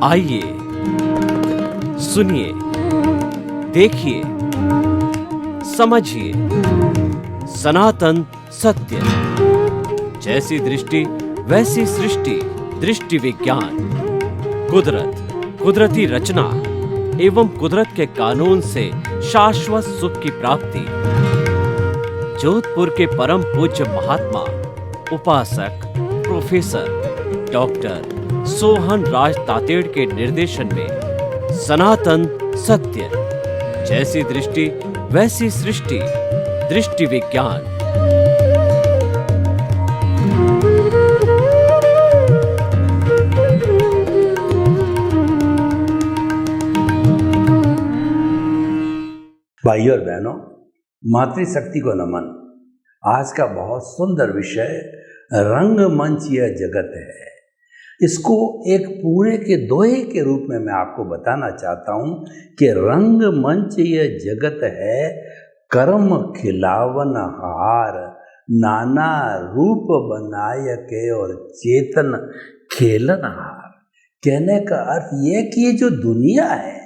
आइए सुनिए, देखिए, समझिए सनातन सत्य। जैसी दृष्टि वैसी सृष्टि, दृष्टि विज्ञान। कुदरत, कुदरती रचना एवं कुदरत के कानून से शाश्वत सुख की प्राप्ति। जोधपुर के परम पूज्य महात्मा उपासक प्रोफेसर डॉक्टर सोहन राज तातेड़ के निर्देशन में सनातन सत्य। जैसी दृष्टि वैसी सृष्टि, दृष्टि विज्ञान। भाइयों और बहनों, मातृशक्ति को नमन। आज का बहुत सुंदर विषय रंगमंच यह जगत है। इसको एक पूरे के दोहे के रूप में मैं आपको बताना चाहता हूँ कि रंगमंच यह जगत है, कर्म खिलावन हार, नाना रूप बनाय के और चेतन खेलन हार। कहने का अर्थ यह कि ये जो दुनिया है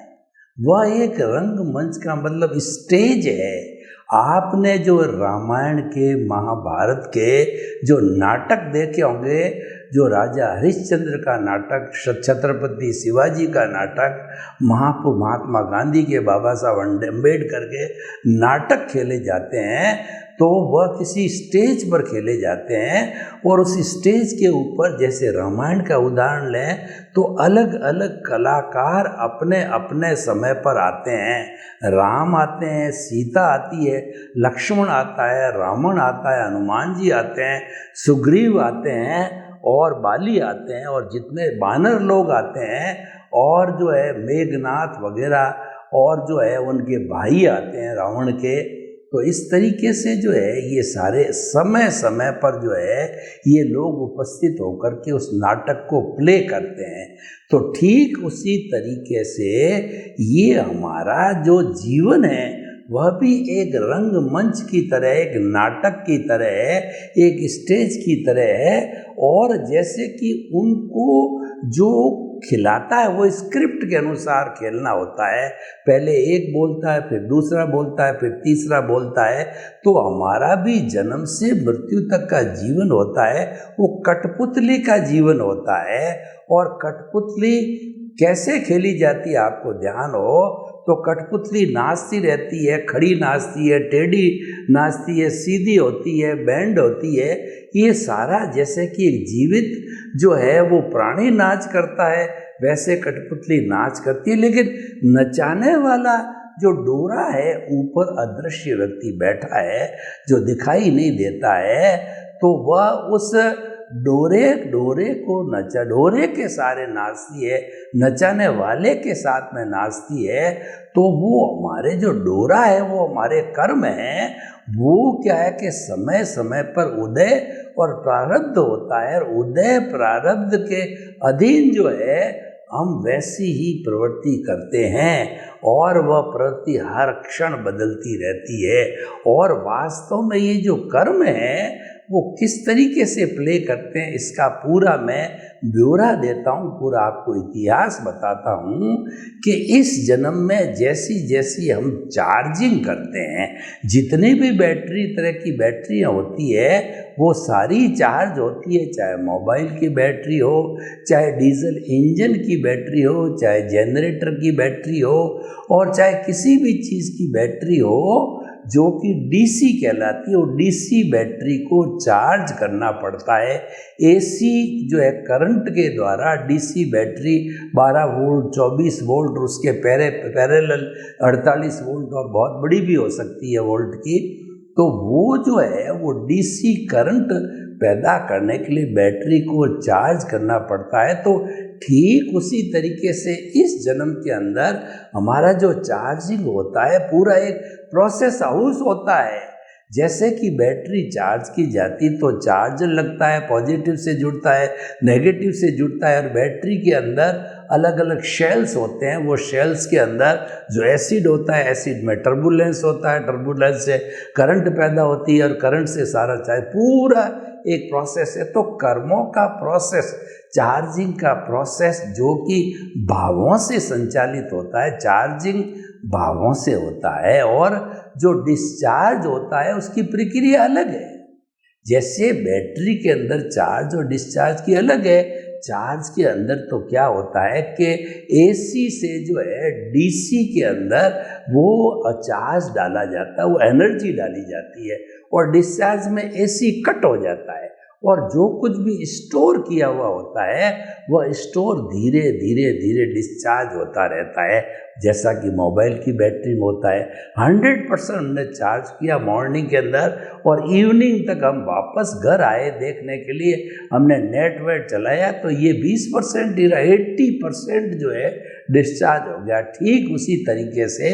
वह एक रंगमंच का मतलब स्टेज है। आपने जो रामायण के, महाभारत के जो नाटक देखे होंगे, जो राजा हरिश्चंद्र का नाटक, छत्रपति शिवाजी का नाटक, महात्मा गांधी के, बाबा साहब अम्बेडकर के नाटक खेले जाते हैं, तो वह किसी स्टेज पर खेले जाते हैं। और उस स्टेज के ऊपर, जैसे रामायण का उदाहरण लें, तो अलग अलग कलाकार अपने अपने समय पर आते हैं। राम आते हैं, सीता आती है, लक्ष्मण आता है, रावण आता है, हनुमान जी आते हैं, सुग्रीव आते हैं और बाली आते हैं, और जितने बानर लोग आते हैं, और जो है मेघनाथ वगैरह, और जो है उनके भाई आते हैं रावण के। तो इस तरीके से जो है ये सारे समय समय पर जो है ये लोग उपस्थित होकर के उस नाटक को प्ले करते हैं। तो ठीक उसी तरीके से ये हमारा जो जीवन है वह भी एक रंगमंच की तरह, एक नाटक की तरह, एक स्टेज की तरह है। और जैसे कि उनको जो खिलाता है वो स्क्रिप्ट के अनुसार खेलना होता है। पहले एक बोलता है, फिर दूसरा बोलता है, फिर तीसरा बोलता है। तो हमारा भी जन्म से मृत्यु तक का जीवन होता है, वो कठपुतली का जीवन होता है। और कठपुतली कैसे खेली जाती है, आपको ध्यान हो तो कठपुतली नाचती रहती है, खड़ी नाचती है, टेढ़ी नाचती है, सीधी होती है, बैंड होती है। ये सारा जैसे कि एक जीवित जो है वो प्राणी नाच करता है, वैसे कठपुतली नाच करती है। लेकिन नचाने वाला जो डोरा है, ऊपर अदृश्य व्यक्ति बैठा है जो दिखाई नहीं देता है, तो वह उस डोरे को डोरे के सारे नाचती है, नचाने वाले के साथ में नाचती है। तो वो हमारे जो डोरा है वो हमारे कर्म है। वो क्या है कि समय समय पर उदय और प्रारब्ध होता है, और उदय प्रारब्ध के अधीन जो है हम वैसी ही प्रवृत्ति करते हैं, और वह प्रवृत्ति हर क्षण बदलती रहती है। और वास्तव में ये जो कर्म है वो किस तरीके से प्ले करते हैं, इसका पूरा मैं ब्यौरा देता हूँ, पूरा आपको इतिहास बताता हूँ कि इस जन्म में जैसी जैसी हम चार्जिंग करते हैं, जितनी भी बैटरी, तरह की बैटरियाँ होती है, वो सारी चार्ज होती है। चाहे मोबाइल की बैटरी हो, चाहे डीजल इंजन की बैटरी हो, चाहे जनरेटर की बैटरी हो, और चाहे किसी भी चीज़ की बैटरी हो जो कि डीसी कहलाती है। वो डीसी बैटरी को चार्ज करना पड़ता है। एसी जो है करंट के द्वारा डीसी बैटरी 12 वोल्ट, 24 वोल्ट, उसके पैरेलल 48 वोल्ट और बहुत बड़ी भी हो सकती है वोल्ट की। तो वो जो है वो डीसी करंट पैदा करने के लिए बैटरी को चार्ज करना पड़ता है। तो ठीक उसी तरीके से इस जन्म के अंदर हमारा जो चार्जिंग होता है, पूरा एक प्रोसेस हाउस होता है। जैसे कि बैटरी चार्ज की जाती तो चार्जर लगता है, पॉजिटिव से जुड़ता है, नेगेटिव से जुड़ता है, और बैटरी के अंदर अलग अलग शेल्स होते हैं। वो शेल्स के अंदर जो एसिड होता है, एसिड में टर्बुलेंस होता है, टर्बुलेंस से करंट पैदा होती है, और करंट से सारा चाहे पूरा एक प्रोसेस है। तो कर्मों का प्रोसेस, चार्जिंग का प्रोसेस जो कि भावों से संचालित होता है, चार्जिंग भावों से होता है, और जो डिस्चार्ज होता है उसकी प्रक्रिया अलग है। जैसे बैटरी के अंदर चार्ज और डिस्चार्ज की अलग है, चार्ज के अंदर तो क्या होता है कि एसी से जो है डीसी के अंदर वो चार्ज डाला जाता है, वो एनर्जी डाली जाती है, और डिस्चार्ज में एसी कट हो जाता है, और जो कुछ भी स्टोर किया हुआ होता है वह स्टोर धीरे धीरे धीरे डिस्चार्ज होता रहता है। जैसा कि मोबाइल की बैटरी में होता है, 100% हमने चार्ज किया मॉर्निंग के अंदर, और इवनिंग तक हम वापस घर आए देखने के लिए, हमने नेट वेट चलाया तो ये 20% ही रहा, 80% जो है डिस्चार्ज हो गया। ठीक उसी तरीके से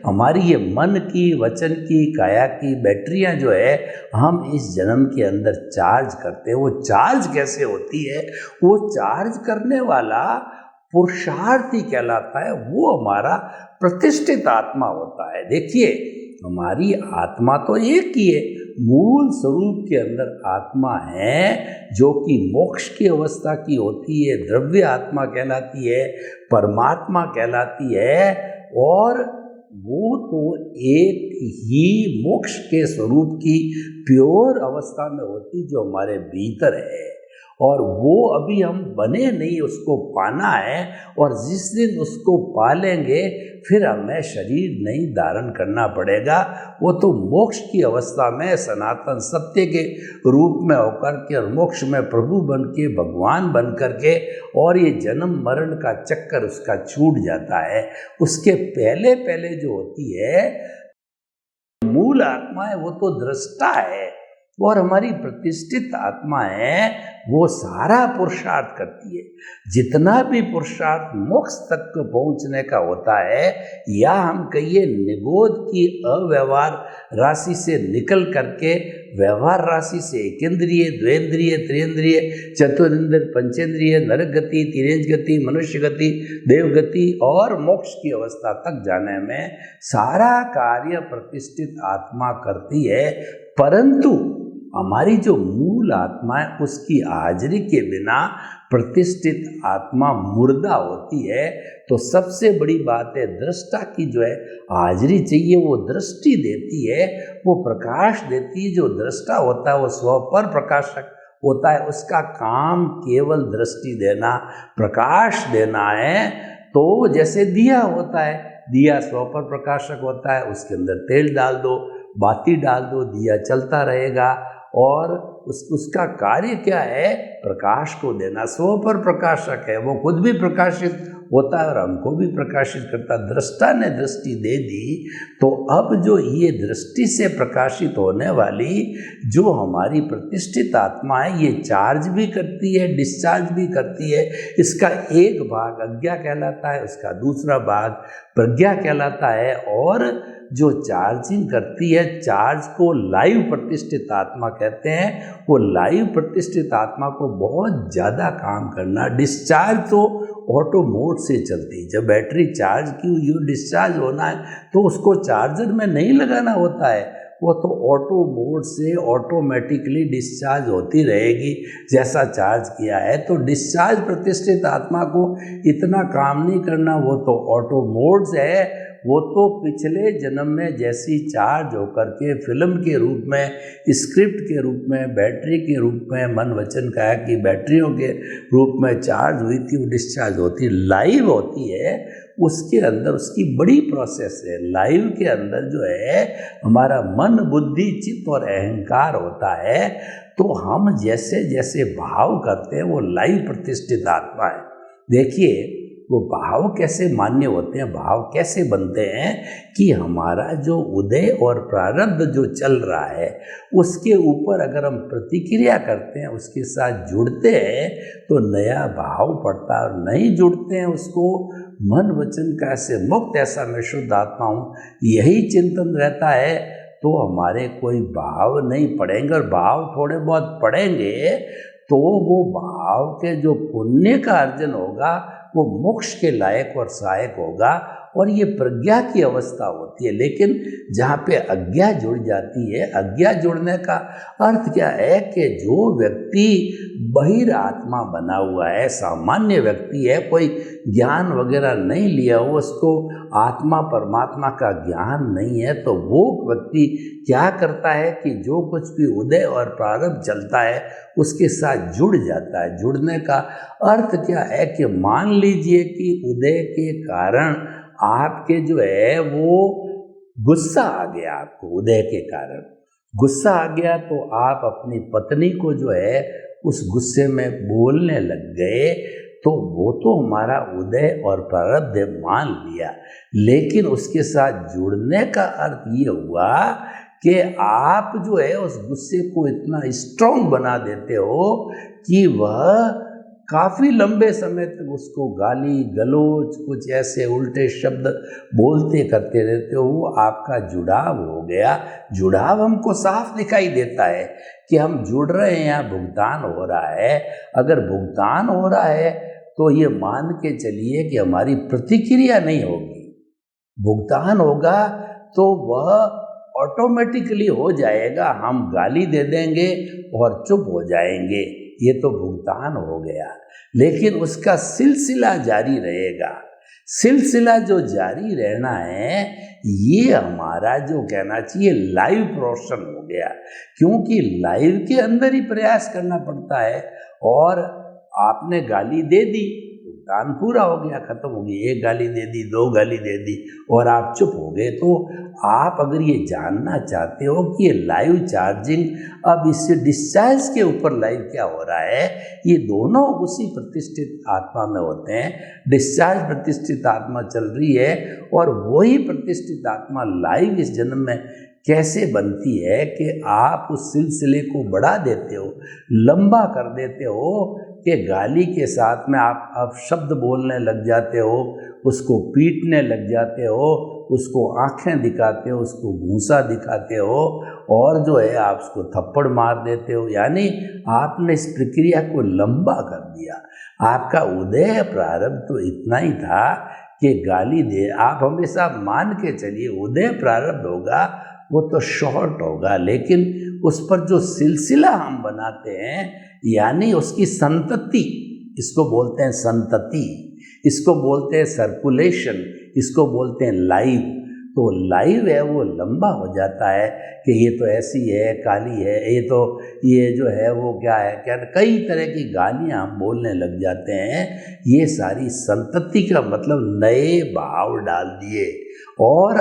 हमारी ये मन की, वचन की, काया की बैटरियां जो है हम इस जन्म के अंदर चार्ज करते हैं। वो चार्ज कैसे होती है? वो चार्ज करने वाला पुरुषार्थी कहलाता है, वो हमारा प्रतिष्ठित आत्मा होता है। देखिए, हमारी आत्मा तो एक ही है, मूल स्वरूप के अंदर आत्मा है जो कि मोक्ष की अवस्था की होती है, द्रव्य आत्मा कहलाती है, परमात्मा कहलाती है, और वो तो एक ही मोक्ष के स्वरूप की प्योर अवस्था में होती जो हमारे भीतर है, और वो अभी हम बने नहीं, उसको पाना है। और जिस दिन उसको पा लेंगे फिर हमें शरीर नहीं धारण करना पड़ेगा। वो तो मोक्ष की अवस्था में सनातन सत्य के रूप में होकर के और मोक्ष में प्रभु बन के, भगवान बन कर के, और ये जन्म मरण का चक्कर उसका छूट जाता है। उसके पहले पहले जो होती है मूल आत्मा है, वो तो दृष्टा है, और हमारी प्रतिष्ठित आत्मा है वो सारा पुरुषार्थ करती है। जितना भी पुरुषार्थ मोक्ष तक को पहुंचने का होता है, या हम कहिए निगोद की अव्यवहार राशि से निकल करके व्यवहार राशि से एकेंद्रिय, द्वेंद्रिय, त्रियेंद्रिय, चतुरिंद्र, पंचेंद्रिय, नरक गति, तिरेंज गति, मनुष्य गति, देव गति और मोक्ष की अवस्था तक जाने में सारा कार्य प्रतिष्ठित आत्मा करती है। परंतु हमारी जो मूल आत्मा है उसकी हाजिरी के बिना प्रतिष्ठित आत्मा मुर्दा होती है। तो सबसे बड़ी बात है, दृष्टा की जो है हाजिरी चाहिए, वो दृष्टि देती है, वो प्रकाश देती है। जो दृष्टा होता है वो स्व पर प्रकाशक होता है, उसका काम केवल दृष्टि देना, प्रकाश देना है। तो जैसे दिया होता है, दिया स्व पर प्रकाशक होता है, उसके अंदर तेल डाल दो, बाती डाल दो, दिया चलता रहेगा, और उसका कार्य क्या है? प्रकाश को देना। स्व पर प्रकाशक है, वो खुद भी प्रकाशित होता है और हमको भी प्रकाशित करता। दृष्टा ने दृष्टि दे दी, तो अब जो ये दृष्टि से प्रकाशित होने वाली जो हमारी प्रतिष्ठित आत्मा है, ये चार्ज भी करती है, डिस्चार्ज भी करती है। इसका एक भाग अज्ञा कहलाता है, उसका दूसरा भाग प्रज्ञा कहलाता है। और जो चार्जिंग करती है, चार्ज को लाइव प्रतिष्ठित आत्मा कहते हैं। वो लाइव प्रतिष्ठित आत्मा को बहुत ज़्यादा काम करना। डिस्चार्ज तो ऑटो मोड से चलती है। जब बैटरी चार्ज की हुई हो, डिस्चार्ज होना है तो उसको चार्जर में नहीं लगाना होता है, वो तो ऑटो मोड से ऑटोमेटिकली डिस्चार्ज होती रहेगी जैसा चार्ज किया है। तो डिस्चार्ज प्रतिष्ठित आत्मा को इतना काम नहीं करना, वो तो ऑटो मोड से है। वो तो पिछले जन्म में जैसी चार्ज होकर के फिल्म के रूप में, स्क्रिप्ट के रूप में, बैटरी के रूप में, मन वचन काया की बैटरियों के रूप में चार्ज हुई थी, वो डिस्चार्ज होती लाइव होती है। उसके अंदर उसकी बड़ी प्रोसेस है। लाइव के अंदर जो है हमारा मन, बुद्धि, चित्त और अहंकार होता है। तो हम जैसे जैसे भाव करते हैं वो लाइव प्रतिष्ठित आत्मा है। देखिए, वो भाव कैसे मान्य होते हैं, भाव कैसे बनते हैं कि हमारा जो उदय और प्रारब्ध जो चल रहा है उसके ऊपर अगर हम प्रतिक्रिया करते हैं, उसके साथ जुड़ते हैं तो नया भाव पड़ता है, और नहीं जुड़ते हैं उसको मन वचन का से मुक्त, ऐसा मैं शुद्ध आत्मा हूँ, यही चिंतन रहता है, तो हमारे कोई भाव नहीं पड़ेंगे। और भाव थोड़े बहुत पड़ेंगे तो वो भाव के जो पुण्य का अर्जन होगा वो मोक्ष के लायक और सहायक होगा। और ये प्रज्ञा की अवस्था होती है। लेकिन जहाँ पे अज्ञा जुड़ जाती है, अज्ञा जुड़ने का अर्थ क्या है कि जो व्यक्ति बहिर आत्मा बना हुआ है, सामान्य व्यक्ति है, कोई ज्ञान वगैरह नहीं लिया हो, उसको आत्मा परमात्मा का ज्ञान नहीं है, तो वो व्यक्ति क्या करता है कि जो कुछ भी उदय और प्रारब्ध चलता है उसके साथ जुड़ जाता है। जुड़ने का अर्थ क्या है कि मान लीजिए कि उदय के कारण आपके जो है वो गुस्सा आ गया, आपको उदय के कारण गुस्सा आ गया, तो आप अपनी पत्नी को जो है उस गुस्से में बोलने लग गए, तो वो तो हमारा उदय और प्रारब्ध मान लिया। लेकिन उसके साथ जुड़ने का अर्थ ये हुआ कि आप जो है उस गुस्से को इतना स्ट्रॉन्ग बना देते हो कि वह काफ़ी लंबे समय तक उसको गाली गलौज कुछ ऐसे उल्टे शब्द बोलते करते रहते हो। वो आपका जुड़ाव हो गया। जुड़ाव हमको साफ दिखाई देता है कि हम जुड़ रहे हैं, यहाँ भुगतान हो रहा है। अगर भुगतान हो रहा है तो ये मान के चलिए कि हमारी प्रतिक्रिया नहीं होगी। भुगतान होगा तो वह ऑटोमेटिकली हो जाएगा, हम गाली दे देंगे और चुप हो जाएंगे, ये तो भुगतान हो गया। लेकिन उसका सिलसिला जारी रहेगा। सिलसिला जो जारी रहना है ये हमारा जो कहना चाहिए लाइव प्रोसेस हो गया, क्योंकि लाइव के अंदर ही प्रयास करना पड़ता है। और आपने गाली दे दी, भुगतान पूरा हो गया, खत्म हो गई। एक गाली दे दी, दो गाली दे दी और आप चुप हो गए। तो आप अगर ये जानना चाहते हो कि ये लाइव चार्जिंग अब इससे डिस्चार्ज के ऊपर लाइव क्या हो रहा है, ये दोनों उसी प्रतिष्ठित आत्मा में होते हैं। डिस्चार्ज प्रतिष्ठित आत्मा चल रही है और वही प्रतिष्ठित आत्मा लाइव इस जन्म में कैसे बनती है कि आप उस सिलसिले को बढ़ा देते हो, लंबा कर देते हो कि गाली के साथ में आप शब्द बोलने लग जाते हो, उसको पीटने लग जाते हो, उसको आंखें दिखाते हो, उसको घूंसा दिखाते हो और जो है आप उसको थप्पड़ मार देते हो। यानी आपने इस प्रक्रिया को लंबा कर दिया। आपका उदय प्रारब्ध तो इतना ही था कि गाली दे, आप हमेशा मान के चलिए उदय प्रारब्ध होगा वो तो शॉर्ट होगा, लेकिन उस पर जो सिलसिला हम बनाते हैं यानी उसकी संतति, इसको बोलते हैं संतति, इसको बोलते हैं सर्कुलेशन, इसको बोलते हैं लाइव। तो लाइव है वो लंबा हो जाता है कि ये तो ऐसी है, काली है, ये जो है वो क्या है, क्या कई तरह की गालियाँ हम बोलने लग जाते हैं। ये सारी संतति का मतलब नए भाव डाल दिए और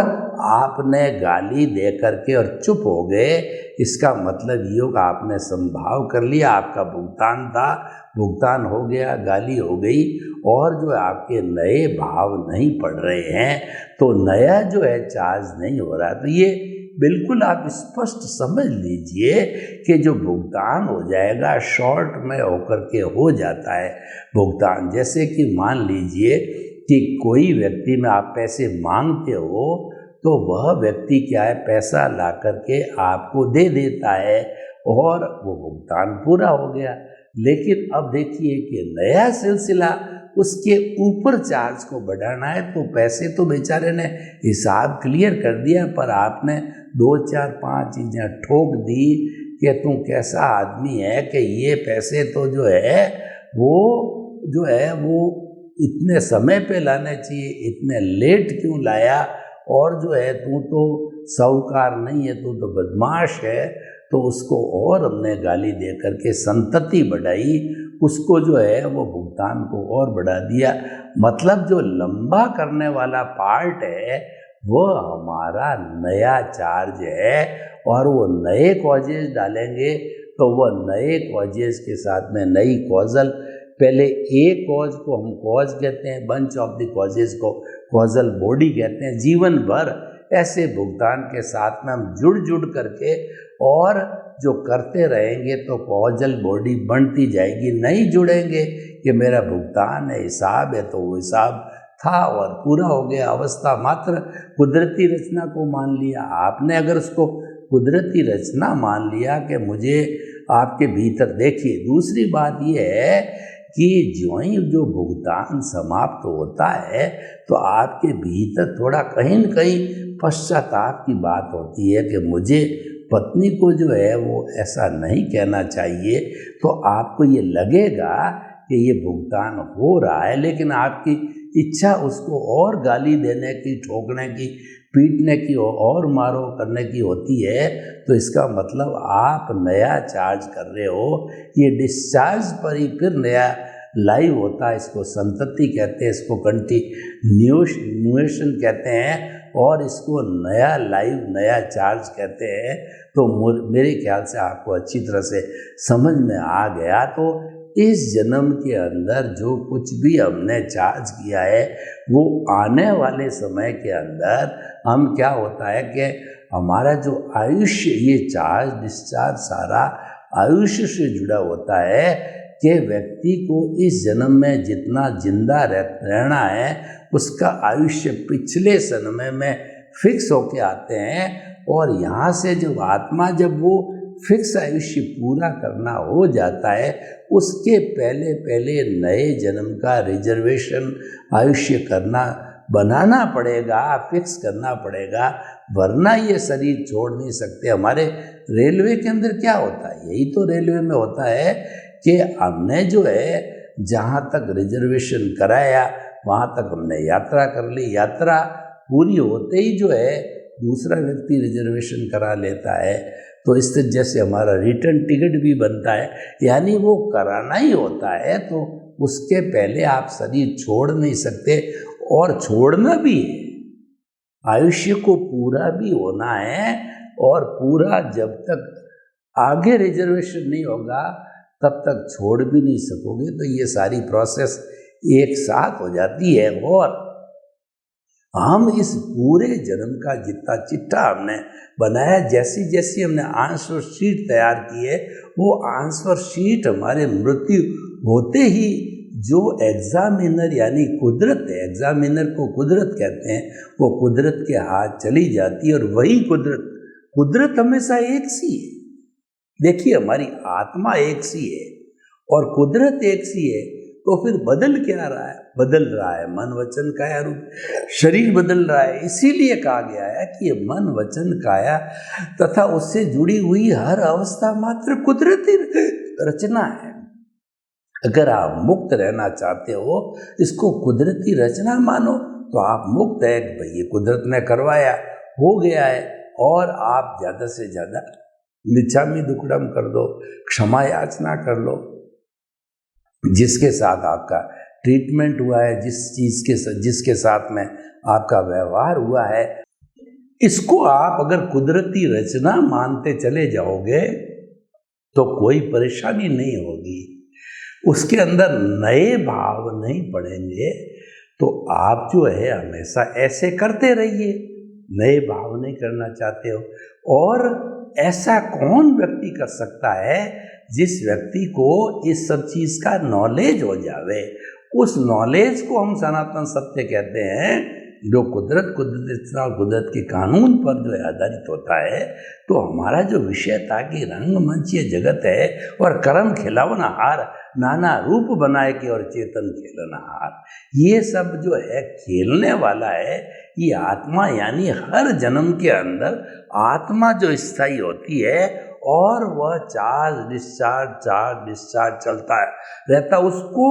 आपने गाली दे करके और चुप हो गए। इसका मतलब ये होगा आपने संभाव कर लिया, आपका भुगतान था, भुगतान हो गया, गाली हो गई और जो आपके नए भाव नहीं पड़ रहे हैं, तो नया जो है चार्ज नहीं हो रहा। तो ये बिल्कुल आप स्पष्ट समझ लीजिए कि जो भुगतान हो जाएगा शॉर्ट में होकर के हो जाता है भुगतान। जैसे कि मान लीजिए कि कोई व्यक्ति में आप पैसे मांगते हो तो वह व्यक्ति क्या है, पैसा ला करके आपको दे देता है और वो भुगतान पूरा हो गया। लेकिन अब देखिए कि नया सिलसिला उसके ऊपर चार्ज को बढ़ाना है, तो पैसे तो बेचारे ने हिसाब क्लियर कर दिया, पर आपने 2 4 5 चीज़ें ठोक दी कि तू कैसा आदमी है कि ये पैसे तो जो है वो इतने समय पे लाने चाहिए, इतने लेट क्यों लाया, और जो है तू तो साहूकार नहीं है, तू तो बदमाश है। तो उसको और हमने गाली दे करके संतति बढ़ाई, उसको जो है वो भुगतान को और बढ़ा दिया। मतलब जो लंबा करने वाला पार्ट है वो हमारा नया चार्ज है और वो नए कॉजेज डालेंगे तो वो नए कॉजेज के साथ में नई कॉजल, पहले एक कॉज को हम कॉज कहते हैं, बंच ऑफ द कॉजेज को कॉजल बॉडी कहते हैं। जीवन भर ऐसे भुगतान के साथ में हम जुड़ करके और जो करते रहेंगे तो कॉजल बॉडी बढ़ती जाएगी। नहीं जुड़ेंगे कि मेरा भुगतान है, हिसाब है, तो वो हिसाब था और पूरा हो गया। अवस्था मात्र कुदरती रचना को मान लिया आपने। अगर उसको कुदरती रचना मान लिया कि मुझे आपके भीतर, देखिए दूसरी बात ये है कि जो ही जो भुगतान समाप्त होता है तो आपके भीतर थोड़ा कहीं न कहीं पश्चाताप की बात होती है कि मुझे पत्नी को जो है वो ऐसा नहीं कहना चाहिए। तो आपको ये लगेगा कि ये भुगतान हो रहा है, लेकिन आपकी इच्छा उसको और गाली देने की, ठोकने की, पीटने की और मारो करने की होती है। तो इसका मतलब आप नया चार्ज कर रहे हो। ये डिस्चार्ज पर ही फिर नया लाइव होता है। इसको संतति कहते हैं, इसको कंटिन्यूएशन कहते हैं, और इसको नया लाइव, नया चार्ज कहते हैं। तो मेरे ख्याल से आपको अच्छी तरह से समझ में आ गया। तो इस जन्म के अंदर जो कुछ भी हमने चार्ज किया है वो आने वाले समय के अंदर हम क्या होता है कि हमारा जो आयुष्य, ये चार्ज डिस्चार्ज सारा आयुष्य से जुड़ा होता है कि व्यक्ति को इस जन्म में जितना जिंदा रहना है उसका आयुष्य पिछले जन्म में फिक्स होके आते हैं। और यहाँ से जो आत्मा, जब वो फिक्स आयुष्य पूरा करना हो जाता है, उसके पहले पहले नए जन्म का रिजर्वेशन आयुष्य बनाना पड़ेगा, फिक्स करना पड़ेगा, वरना ये शरीर छोड़ नहीं सकते। हमारे रेलवे के अंदर क्या होता है, यही तो रेलवे में होता है कि हमने जो है जहाँ तक रिजर्वेशन कराया वहाँ तक हमने यात्रा कर ली, यात्रा पूरी होते ही जो है दूसरा व्यक्ति रिजर्वेशन करा लेता है। तो इस तरह जैसे हमारा रिटर्न टिकट भी बनता है, यानी वो कराना ही होता है। तो उसके पहले आप शरीर छोड़ नहीं सकते, और छोड़ना भी है, आयुष्य को पूरा भी होना है। और पूरा जब तक आगे रिजर्वेशन नहीं होगा तब तक छोड़ भी नहीं सकोगे। तो ये सारी प्रोसेस एक साथ हो जाती है। और हम इस पूरे जन्म का जितना चिट्ठा हमने बनाया, जैसी जैसी हमने आंसर शीट तैयार की है, वो आंसर शीट हमारे मृत्यु होते ही जो एग्जामिनर यानी कुदरत है, एग्जामिनर को कुदरत कहते हैं, वो कुदरत के हाथ चली जाती है। और वही कुदरत हमेशा एक सी है। देखिए, हमारी आत्मा एक सी है और कुदरत एक सी है। तो फिर बदल क्या रहा है? बदल रहा है मन वचन काया रूप, शरीर बदल रहा है। इसीलिए कहा गया है कि ये मन वचन काया तथा उससे जुड़ी हुई हर अवस्था मात्र कुदरती रचना है। अगर आप मुक्त रहना चाहते हो, इसको कुदरती रचना मानो, तो आप मुक्त है कि भाई ये कुदरत ने करवाया, हो गया है। और आप ज़्यादा से ज़्यादा मिच्छामी दुक्कडम कर दो, क्षमा याचना कर लो। जिसके साथ आपका ट्रीटमेंट हुआ है, जिसके साथ में आपका व्यवहार हुआ है, इसको आप अगर कुदरती रचना मानते चले जाओगे तो कोई परेशानी नहीं होगी। उसके अंदर नए भाव नहीं पड़ेंगे। तो आप जो है हमेशा ऐसे करते रहिए, नए भाव नहीं करना चाहते हो। और ऐसा कौन व्यक्ति कर सकता है जिस व्यक्ति को इस सब चीज़ का नॉलेज हो जावे? उस नॉलेज को हम सनातन सत्य कहते हैं, जो कुदरत के कानून पर जो आधारित होता है। तो हमारा जो विषय था कि रंगमंच ये जगत है और कर्म खिलावनहार, नाना रूप बनाए के और चेतन खेलनहार, ये सब जो है खेलने वाला है। ये आत्मा यानी हर जन्म के अंदर आत्मा जो स्थायी होती है और वह चार्ज डिस्चार्ज चलता है रहता। उसको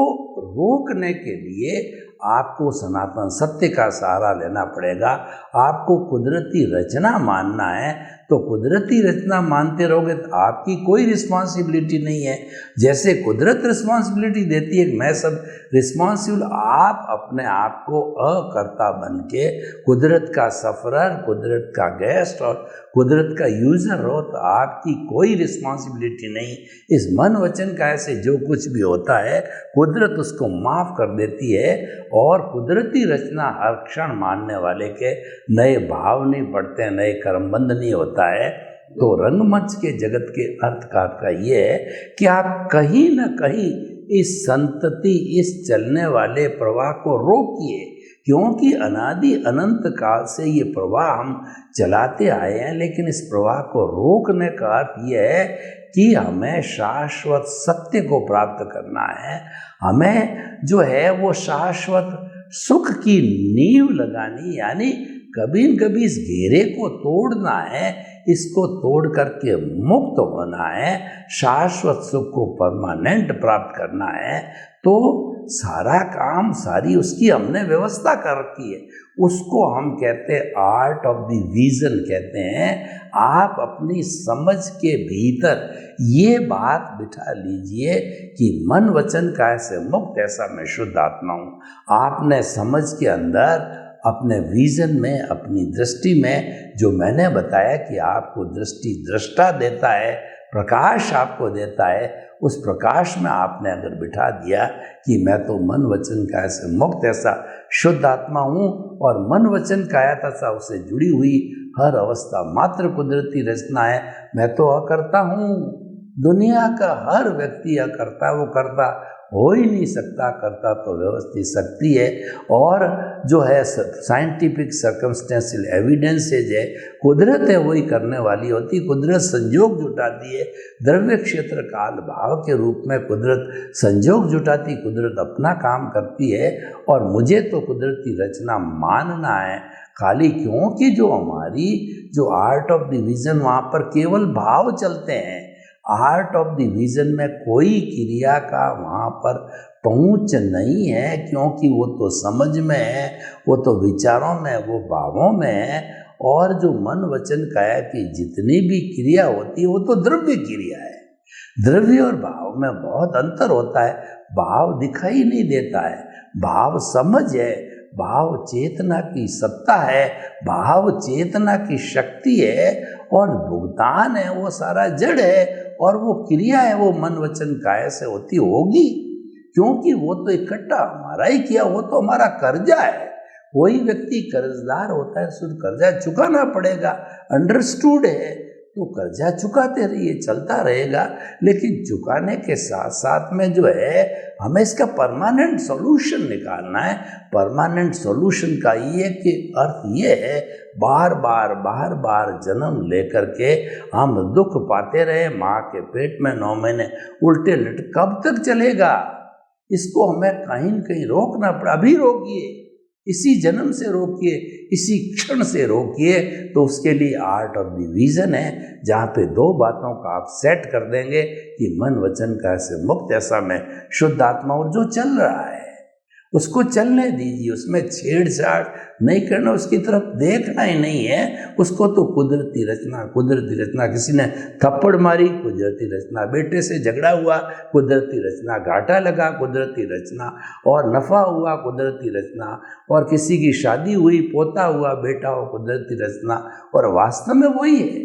रोकने के लिए आपको सनातन सत्य का सहारा लेना पड़ेगा। आपको कुदरती रचना मानना है, तो कुदरती रचना मानते रहोगे तो आपकी कोई रिस्पॉन्सिबिलिटी नहीं है। जैसे कुदरत रिस्पॉन्सिबिलिटी देती है, मैं सब रिस्पॉन्सिबल, आप अपने आप को अकर्ता बन के कुदरत का सफरर, कुदरत का गेस्ट और कुदरत का यूजर हो, तो आपकी कोई रिस्पॉन्सिबिलिटी नहीं। इस मन वचन का ऐसे जो कुछ भी होता है कुदरत उसको माफ़ कर देती है। और कुदरती रचना हर क्षण मानने वाले के नए भाव नहीं पड़ते, नए कर्मबंध नहीं होता है। तो रंगमंच के जगत के अर्थ का ये है कि आप कहीं ना कहीं इस संतति, इस चलने वाले प्रवाह को रोकिए, क्योंकि अनादि अनंत काल से ये प्रवाह हम चलाते आए हैं। लेकिन इस प्रवाह को रोकने का अर्थ ये है कि हमें शाश्वत सत्य को प्राप्त करना है, हमें जो है वो शाश्वत सुख की नींव लगानी, यानी कभी न कभी इस घेरे को तोड़ना है, इसको तोड़ करके मुक्त होना है, शाश्वत सुख को परमानेंट प्राप्त करना है। तो सारा काम, सारी उसकी हमने व्यवस्था कर रखी है, उसको हम कहते हैं आर्ट ऑफ द विजन कहते हैं। आप अपनी समझ के भीतर ये बात बिठा लीजिए कि मन वचन काया से मुक्त ऐसा मैं शुद्ध आत्मा हूँ। आपने समझ के अंदर अपने विजन में, अपनी दृष्टि में, जो मैंने बताया कि आपको दृष्टि दृष्टा देता है, प्रकाश आपको देता है, उस प्रकाश में आपने अगर बिठा दिया कि मैं तो मन वचन काया से मुक्त ऐसा शुद्ध आत्मा हूँ, और मन वचन काया तथा उससे जुड़ी हुई हर अवस्था मात्र कुदरती रचना है, मैं तो अकर्ता हूँ। दुनिया का हर व्यक्ति अकर्ता, वो करता हो ही नहीं सकता, करता तो व्यवस्थित शक्ति है। और जो है साइंटिफिक सर्कमस्टेंशियल एविडेंसेज है, कुदरत है वही करने वाली होती, कुदरत संजोग जुटाती है। द्रव्य क्षेत्र काल भाव के रूप में कुदरत संजोग जुटाती, कुदरत अपना काम करती है। और मुझे तो कुदरती रचना मानना है खाली, क्योंकि जो हमारी जो आर्ट ऑफ द विजन, वहाँ पर केवल भाव चलते हैं। आर्ट ऑफ द विजन में कोई क्रिया का वहाँ पर पहुँच नहीं है, क्योंकि वो तो समझ में है, वो तो विचारों में, वो भावों में है। और जो मन वचन काया की जितनी भी क्रिया होती है वो तो द्रव्य क्रिया है। द्रव्य और भाव में बहुत अंतर होता है। भाव दिखाई नहीं देता है, भाव समझ है, भाव चेतना की सत्ता है, भाव चेतना की शक्ति है, और भुगतान है वो सारा जड़ है, और वो क्रिया है वो मन वचन काया से होती होगी, क्योंकि वो तो इकट्ठा हमारा ही किया, वो तो हमारा कर्जा है। कोई व्यक्ति कर्जदार होता है, शुद्ध कर्जा चुकाना पड़ेगा, अंडरस्टूड है, तो कर्जा चुकाते रहिए, चलता रहेगा। लेकिन चुकाने के साथ साथ में जो है हमें इसका परमानेंट सॉल्यूशन निकालना है। परमानेंट सॉल्यूशन का ये कि अर्थ ये है, बार बार जन्म लेकर के हम दुख पाते रहे, माँ के पेट में 9 महीने उल्टे लट, कब तक चलेगा? इसको हमें कहीं न कहीं रोकना पड़ा। अभी रोकिए, इसी जन्म से रोकिए, इसी क्षण से रोकिए। तो उसके लिए आर्ट ऑफ द विजन है, जहाँ पे 2 बातों का आप सेट कर देंगे कि मन वचन काया से मुक्त ऐसा मैं शुद्ध आत्मा, और जो चल रहा है उसको चलने दीजिए, उसमें छेड़छाड़ नहीं करना, उसकी तरफ देखना ही नहीं है। उसको तो कुदरती रचना, कुदरती रचना, किसी ने थप्पड़ मारी, कुदरती रचना, बेटे से झगड़ा हुआ, कुदरती रचना, घाटा लगा, कुदरती रचना, और नफ़ा हुआ, कुदरती रचना, और किसी की शादी हुई, पोता हुआ, बेटा हो, कुदरती रचना। और वास्तव में वही है,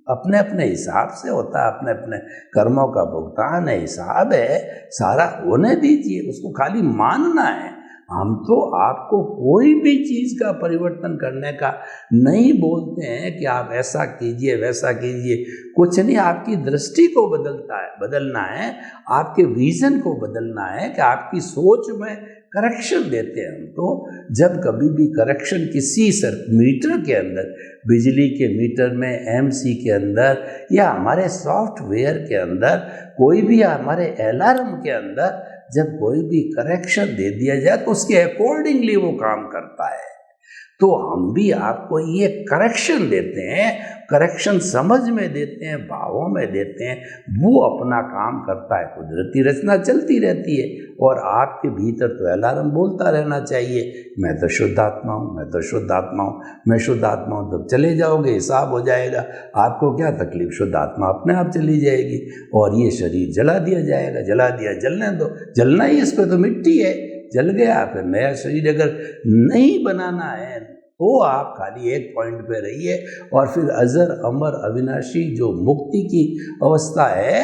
अपने अपने हिसाब से होता है, अपने अपने कर्मों का भुगतान है, हिसाब है, सारा होने दीजिए, उसको खाली मानना है। हम तो आपको कोई भी चीज़ का परिवर्तन करने का नहीं बोलते हैं कि आप ऐसा कीजिए वैसा कीजिए, कुछ नहीं, आपकी दृष्टि को बदलना है, आपके विजन को बदलना है, कि आपकी सोच में करेक्शन देते हैं हम। तो जब कभी भी करेक्शन किसी मीटर के अंदर, बिजली के मीटर में, एमसी के अंदर, या हमारे सॉफ्टवेयर के अंदर, कोई भी हमारे अलार्म के अंदर जब कोई भी करेक्शन दे दिया जाए तो उसके अकॉर्डिंगली वो काम करता है। तो हम भी आपको ये करेक्शन देते हैं, करेक्शन समझ में देते हैं, भावों में देते हैं, वो अपना काम करता है, कुदरती रचना चलती रहती है। और आपके भीतर तो अलार्म बोलता रहना चाहिए, मैं तो शुद्ध आत्मा हूँ, मैं तो शुद्ध आत्मा हूँ, मैं शुद्ध आत्मा हूँ। तब चले जाओगे, हिसाब हो जाएगा, आपको क्या तकलीफ, शुद्ध आत्मा अपने आप चली जाएगी, और ये शरीर जला दिया जाएगा। जला दिया, जलने दो, जलना ही, इस पर तो मिट्टी है, जल गया। फिर नया शरीर अगर नहीं बनाना है तो आप खाली एक पॉइंट पे रहिए, और फिर अजर अमर अविनाशी जो मुक्ति की अवस्था है,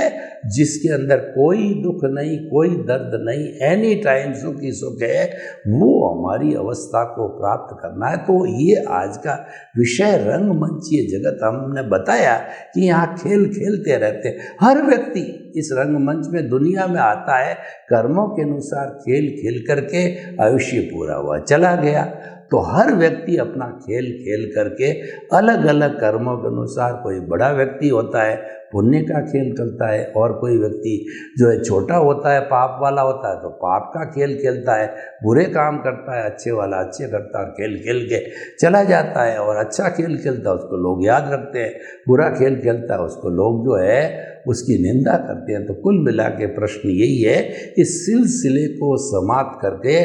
जिसके अंदर कोई दुख नहीं, कोई दर्द नहीं, एनी टाइम सुख ही सुख है, वो हमारी अवस्था को प्राप्त करना है। तो ये आज का विषय रंगमंचीय जगत हमने बताया कि यहाँ खेल खेलते रहते, हर व्यक्ति इस रंगमंच में, दुनिया में आता है, कर्मों के अनुसार खेल खेल करके आयुष्य पूरा हुआ, चला गया। तो हर व्यक्ति अपना खेल खेल करके अलग अलग कर्मों के अनुसार, कोई बड़ा व्यक्ति होता है पुण्य का खेल खेलता है, और कोई व्यक्ति जो है छोटा होता है पाप वाला होता है तो पाप का खेल खेलता है, बुरे काम करता है, अच्छे वाला अच्छे करता है, खेल खेल के चला जाता है। और अच्छा खेल खेलता है उसको लोग याद रखते हैं, बुरा खेल खेलता है उसको लोग जो है उसकी निंदा करते हैं। तो कुल मिला के प्रश्न यही है, इस सिलसिले को समाप्त करके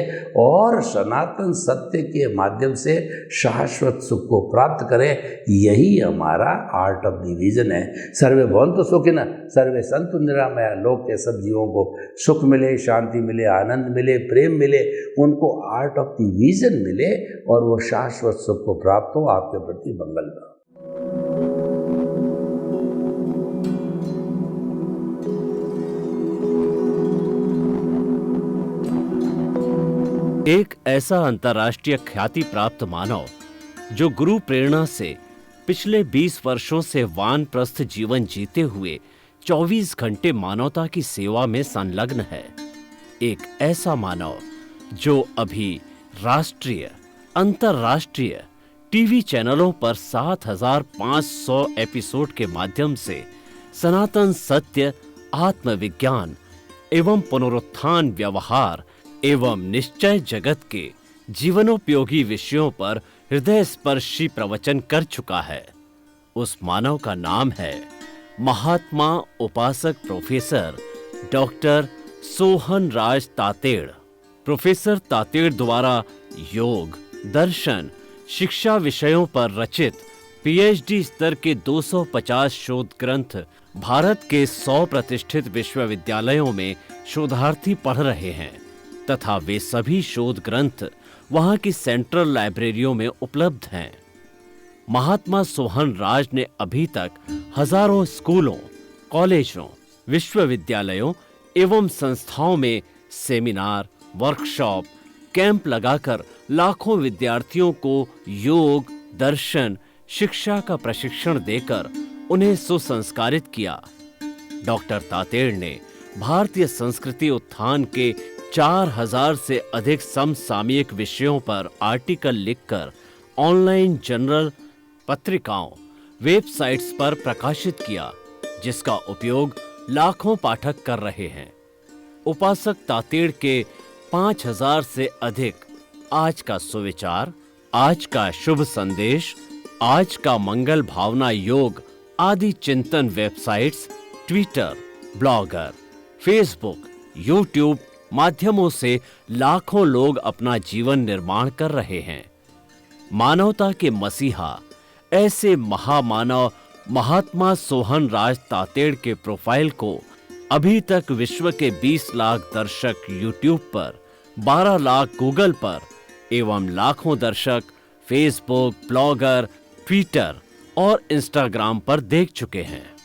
और सनातन सत्य के माध्यम से शाश्वत सुख को प्राप्त करें, यही हमारा आर्ट ऑफ डिवीजन है। सर्वे भवन्तु सुखिनः, सर्वे सन्तु निरामया। लोक के सब जीवों को सुख मिले, शांति मिले, आनंद मिले, प्रेम मिले, उनको आर्ट ऑफ डिवीजन मिले और वो शाश्वत सुख को प्राप्त हो। आपके प्रति मंगल हो। एक ऐसा अंतर्राष्ट्रीय ख्याति प्राप्त मानव जो गुरु प्रेरणा से पिछले 20 वर्षों से वानप्रस्थ जीवन जीते हुए 24 घंटे मानवता की सेवा में संलग्न है। एक ऐसा मानव जो अभी राष्ट्रीय, अंतर्राष्ट्रीय टीवी चैनलों पर 7,500 एपिसोड के माध्यम से सनातन सत्य, आत्मविज्ञान एवं पुनरुत्थान, व्यवहार एवं निश्चय जगत के जीवनोपयोगी विषयों पर हृदय स्पर्शी प्रवचन कर चुका है। उस मानव का नाम है महात्मा उपासक प्रोफेसर डॉक्टर सोहन राज तातेड़। प्रोफेसर तातेड़ द्वारा योग, दर्शन, शिक्षा विषयों पर रचित पीएचडी स्तर के 250 शोध ग्रंथ भारत के 100 प्रतिष्ठित विश्वविद्यालयों में शोधार्थी पढ़ रहे हैं तथा वे सभी शोध ग्रंथ वहां की सेंट्रल लाइब्रेरियों में उपलब्ध हैं। महात्मा सोहन राज ने अभी तक हजारों स्कूलों, कॉलेजों, विश्वविद्यालयों एवं संस्थाओं में सेमिनार, वर्कशॉप, कैंप लगाकर लाखों विद्यार्थियों को योग, दर्शन, शिक्षा का प्रशिक्षण देकर उन्हें सुसंस्कारित किया। डॉक्टर तातेड़ ने भारतीय संस्कृति उत्थान के 4000 से अधिक समसामयिक विषयों पर आर्टिकल लिखकर ऑनलाइन जर्नल, पत्रिकाओं, वेबसाइट्स पर प्रकाशित किया, जिसका उपयोग लाखों पाठक कर रहे हैं। उपासक तातेड़ के 5000 से अधिक आज का सुविचार, आज का शुभ संदेश, आज का मंगल भावना योग आदि चिंतन websites, Twitter, blogger, Facebook, YouTube माध्यमों से लाखों लोग अपना जीवन निर्माण कर रहे हैं। मानवता के मसीहा ऐसे महामानव महात्मा सोहन राज तातेड़ के प्रोफाइल को अभी तक विश्व के 20 लाख दर्शक यूट्यूब पर, 12 लाख गूगल पर एवं लाखों दर्शक फेसबुक, ब्लॉगर, ट्विटर और इंस्टाग्राम पर देख चुके हैं।